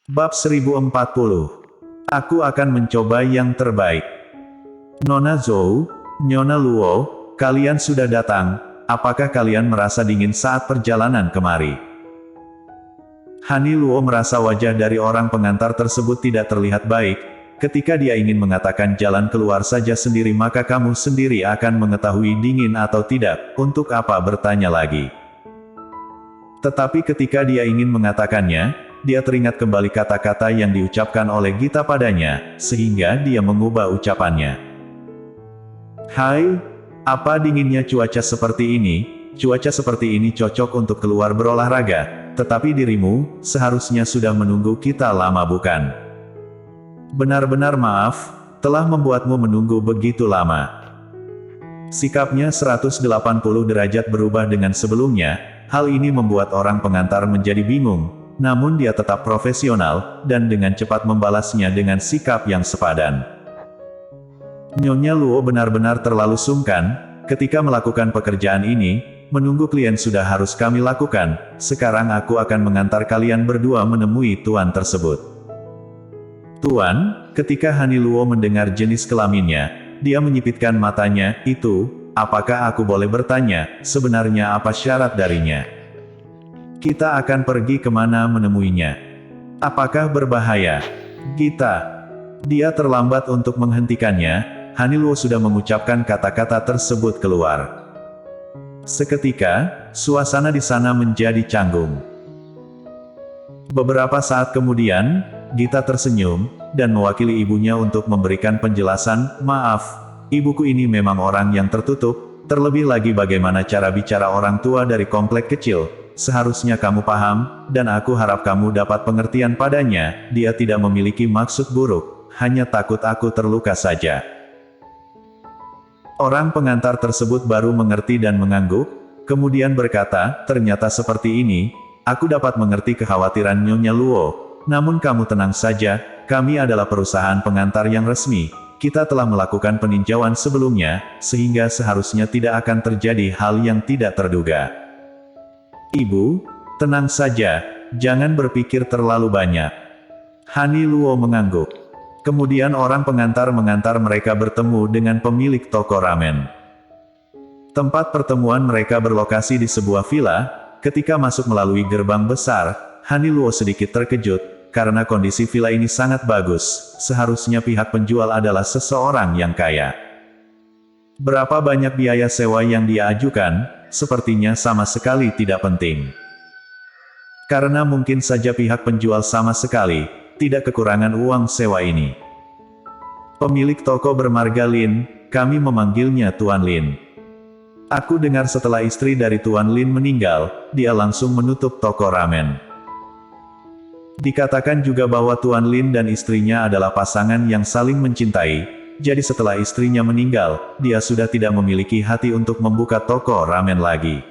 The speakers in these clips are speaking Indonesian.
Bab 1040. Aku akan mencoba yang terbaik. Nona Zhou, Nona Luo, kalian sudah datang, apakah kalian merasa dingin saat perjalanan kemari? Hani Luo merasa wajah dari orang pengantar tersebut tidak terlihat baik. Ketika dia ingin mengatakan jalan keluar saja sendiri maka kamu sendiri akan mengetahui dingin atau tidak, untuk apa bertanya lagi. Tetapi ketika dia ingin mengatakannya, dia teringat kembali kata-kata yang diucapkan oleh Gita padanya, sehingga dia mengubah ucapannya. Hai, apa dinginnya cuaca seperti ini? Cuaca seperti ini cocok untuk keluar berolahraga, tetapi dirimu, seharusnya sudah menunggu kita lama bukan? Benar-benar maaf, telah membuatmu menunggu begitu lama. Sikapnya 180 derajat berubah dengan sebelumnya, hal ini membuat orang pengantar menjadi bingung, namun dia tetap profesional, dan dengan cepat membalasnya dengan sikap yang sepadan. Nyonya Luo benar-benar terlalu sungkan, ketika melakukan pekerjaan ini, menunggu klien sudah harus kami lakukan, sekarang aku akan mengantar kalian berdua menemui tuan tersebut. Tuan, ketika Hani Luo mendengar jenis kelaminnya, dia menyipitkan matanya, itu, apakah aku boleh bertanya, sebenarnya apa syarat darinya? Kita akan pergi kemana menemuinya? Apakah berbahaya? Gita. Dia terlambat untuk menghentikannya, Hani Luo sudah mengucapkan kata-kata tersebut keluar. Seketika, suasana di sana menjadi canggung. Beberapa saat kemudian, Gita tersenyum, dan mewakili ibunya untuk memberikan penjelasan, maaf, ibuku ini memang orang yang tertutup, terlebih lagi bagaimana cara bicara orang tua dari komplek kecil, seharusnya kamu paham, dan aku harap kamu dapat pengertian padanya, dia tidak memiliki maksud buruk, hanya takut aku terluka saja. Orang pengantar tersebut baru mengerti dan mengangguk, kemudian berkata, ternyata seperti ini, aku dapat mengerti kekhawatiran Nyonya Luo, namun kamu tenang saja, kami adalah perusahaan pengantar yang resmi, kita telah melakukan peninjauan sebelumnya, sehingga seharusnya tidak akan terjadi hal yang tidak terduga. Ibu, tenang saja, jangan berpikir terlalu banyak. Hani Luo mengangguk. Kemudian orang pengantar mengantar mereka bertemu dengan pemilik toko ramen. Tempat pertemuan mereka berlokasi di sebuah villa. Ketika masuk melalui gerbang besar, Hani Luo sedikit terkejut, karena kondisi villa ini sangat bagus, seharusnya pihak penjual adalah seseorang yang kaya. Berapa banyak biaya sewa yang dia ajukan, sepertinya sama sekali tidak penting. Karena mungkin saja pihak penjual sama sekali tidak kekurangan uang sewa ini. Pemilik toko bermarga Lin, kami memanggilnya Tuan Lin. Aku dengar setelah istri dari Tuan Lin meninggal, dia langsung menutup toko ramen. Dikatakan juga bahwa Tuan Lin dan istrinya adalah pasangan yang saling mencintai, jadi setelah istrinya meninggal, dia sudah tidak memiliki hati untuk membuka toko ramen lagi.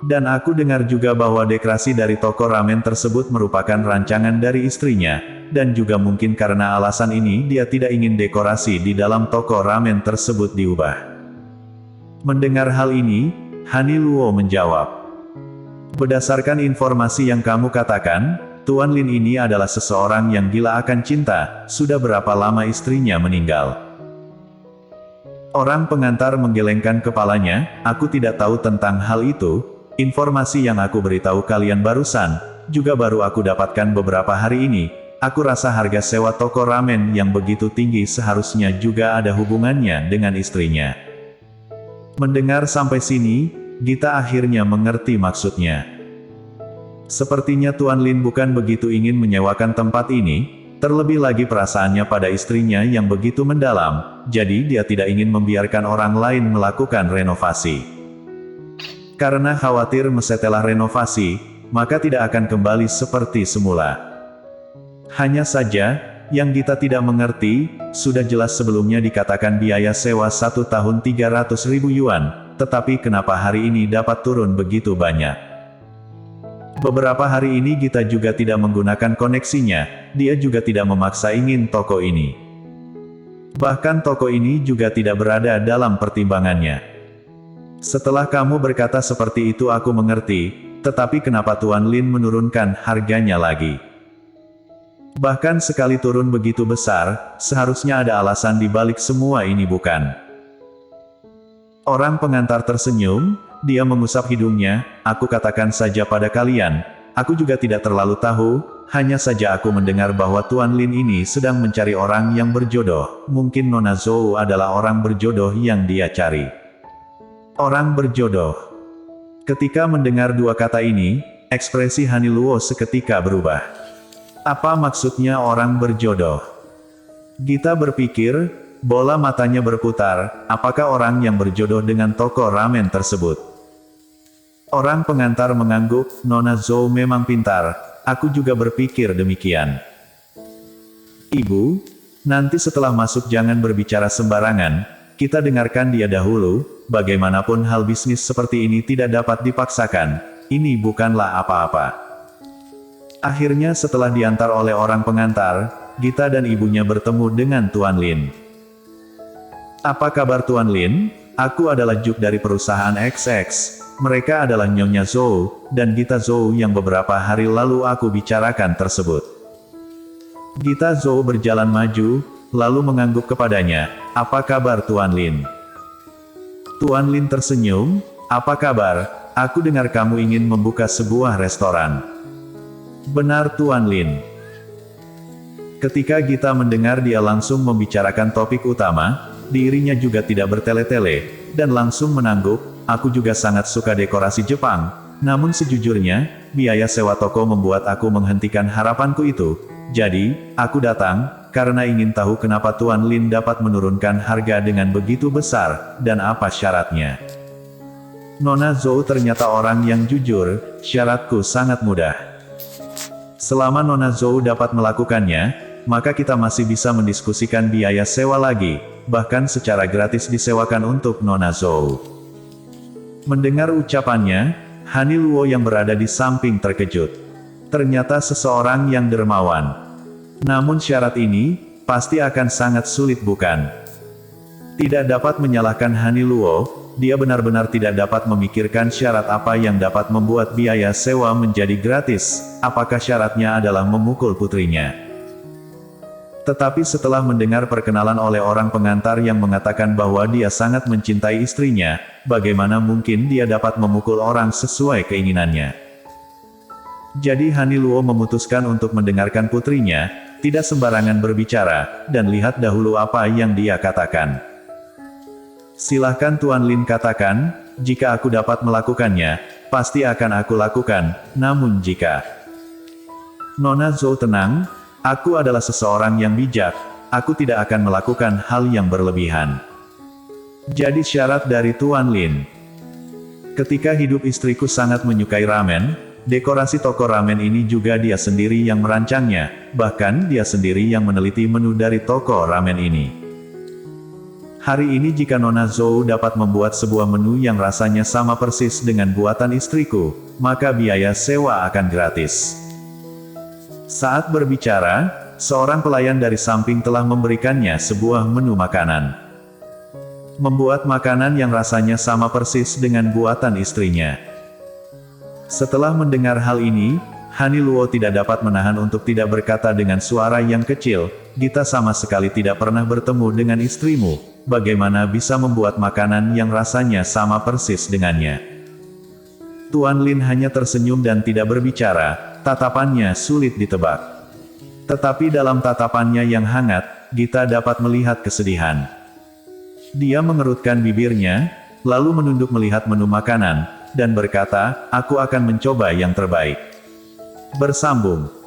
Dan aku dengar juga bahwa dekorasi dari toko ramen tersebut merupakan rancangan dari istrinya, dan juga mungkin karena alasan ini dia tidak ingin dekorasi di dalam toko ramen tersebut diubah. Mendengar hal ini, Hani Luo menjawab. Berdasarkan informasi yang kamu katakan, Tuan Lin ini adalah seseorang yang gila akan cinta, sudah berapa lama istrinya meninggal? Orang pengantar menggelengkan kepalanya, aku tidak tahu tentang hal itu. Informasi yang aku beritahu kalian barusan, juga baru aku dapatkan beberapa hari ini. Aku rasa harga sewa toko ramen yang begitu tinggi seharusnya juga ada hubungannya dengan istrinya. Mendengar sampai sini, Gita akhirnya mengerti maksudnya. Sepertinya Tuan Lin bukan begitu ingin menyewakan tempat ini, terlebih lagi perasaannya pada istrinya yang begitu mendalam, jadi dia tidak ingin membiarkan orang lain melakukan renovasi. Karena khawatir setelah renovasi, maka tidak akan kembali seperti semula. Hanya saja, yang Gita tidak mengerti, sudah jelas sebelumnya dikatakan biaya sewa 1 tahun 300.000 yuan, tetapi kenapa hari ini dapat turun begitu banyak? Beberapa hari ini Gita juga tidak menggunakan koneksinya, dia juga tidak memaksa ingin toko ini. Bahkan toko ini juga tidak berada dalam pertimbangannya. Setelah kamu berkata seperti itu aku mengerti, tetapi kenapa Tuan Lin menurunkan harganya lagi? Bahkan sekali turun begitu besar, seharusnya ada alasan di balik semua ini bukan? Orang pengantar tersenyum, dia mengusap hidungnya, aku katakan saja pada kalian, aku juga tidak terlalu tahu, hanya saja aku mendengar bahwa Tuan Lin ini sedang mencari orang yang berjodoh, mungkin Nona Zhou adalah orang berjodoh yang dia cari. Orang berjodoh. Ketika mendengar dua kata ini, ekspresi Han Luo seketika berubah. Apa maksudnya orang berjodoh? Gita berpikir, bola matanya berputar, apakah orang yang berjodoh dengan toko ramen tersebut? Orang pengantar mengangguk, Nona Zhou memang pintar, aku juga berpikir demikian. Ibu, nanti setelah masuk jangan berbicara sembarangan, kita dengarkan dia dahulu, bagaimanapun hal bisnis seperti ini tidak dapat dipaksakan, ini bukanlah apa-apa. Akhirnya setelah diantar oleh orang pengantar, Gita dan ibunya bertemu dengan Tuan Lin. Apa kabar Tuan Lin? Aku adalah Juk dari perusahaan XX. Mereka adalah Nyonya Zhou, dan Gita Zhou yang beberapa hari lalu aku bicarakan tersebut. Gita Zhou berjalan maju, lalu mengangguk kepadanya, apa kabar Tuan Lin? Tuan Lin tersenyum, apa kabar, aku dengar kamu ingin membuka sebuah restoran. Benar Tuan Lin. Ketika Gita mendengar dia langsung membicarakan topik utama, dirinya juga tidak bertele-tele, dan langsung menangguk, aku juga sangat suka dekorasi Jepang, namun sejujurnya, biaya sewa toko membuat aku menghentikan harapanku itu, jadi, aku datang, karena ingin tahu kenapa Tuan Lin dapat menurunkan harga dengan begitu besar, dan apa syaratnya. Nona Zhou ternyata orang yang jujur, syaratku sangat mudah. Selama Nona Zhou dapat melakukannya, maka kita masih bisa mendiskusikan biaya sewa lagi, bahkan secara gratis disewakan untuk Nona Zhou. Mendengar ucapannya, Han Luo yang berada di samping terkejut. Ternyata seseorang yang dermawan. Namun syarat ini, pasti akan sangat sulit bukan? Tidak dapat menyalahkan Han Luo, dia benar-benar tidak dapat memikirkan syarat apa yang dapat membuat biaya sewa menjadi gratis, apakah syaratnya adalah memukul putrinya. Tetapi setelah mendengar perkenalan oleh orang pengantar yang mengatakan bahwa dia sangat mencintai istrinya, bagaimana mungkin dia dapat memukul orang sesuai keinginannya. Jadi Han Luo memutuskan untuk mendengarkan putrinya, tidak sembarangan berbicara, dan lihat dahulu apa yang dia katakan. Silahkan Tuan Lin katakan, jika aku dapat melakukannya, pasti akan aku lakukan, namun jika... Nona Zhou tenang, aku adalah seseorang yang bijak, aku tidak akan melakukan hal yang berlebihan. Jadi syarat dari Tuan Lin. Ketika hidup istriku sangat menyukai ramen, dekorasi toko ramen ini juga dia sendiri yang merancangnya, bahkan dia sendiri yang meneliti menu dari toko ramen ini. Hari ini jika Nona Zhou dapat membuat sebuah menu yang rasanya sama persis dengan buatan istriku, maka biaya sewa akan gratis. Saat berbicara, seorang pelayan dari samping telah memberikannya sebuah menu makanan. Membuat makanan yang rasanya sama persis dengan buatan istrinya. Setelah mendengar hal ini, Han Luo tidak dapat menahan untuk tidak berkata dengan suara yang kecil, Gita sama sekali tidak pernah bertemu dengan istrimu, bagaimana bisa membuat makanan yang rasanya sama persis dengannya. Tuan Lin hanya tersenyum dan tidak berbicara, tatapannya sulit ditebak. Tetapi dalam tatapannya yang hangat, Gita dapat melihat kesedihan. Dia mengerutkan bibirnya, lalu menunduk melihat menu makanan, dan berkata, aku akan mencoba yang terbaik. Bersambung.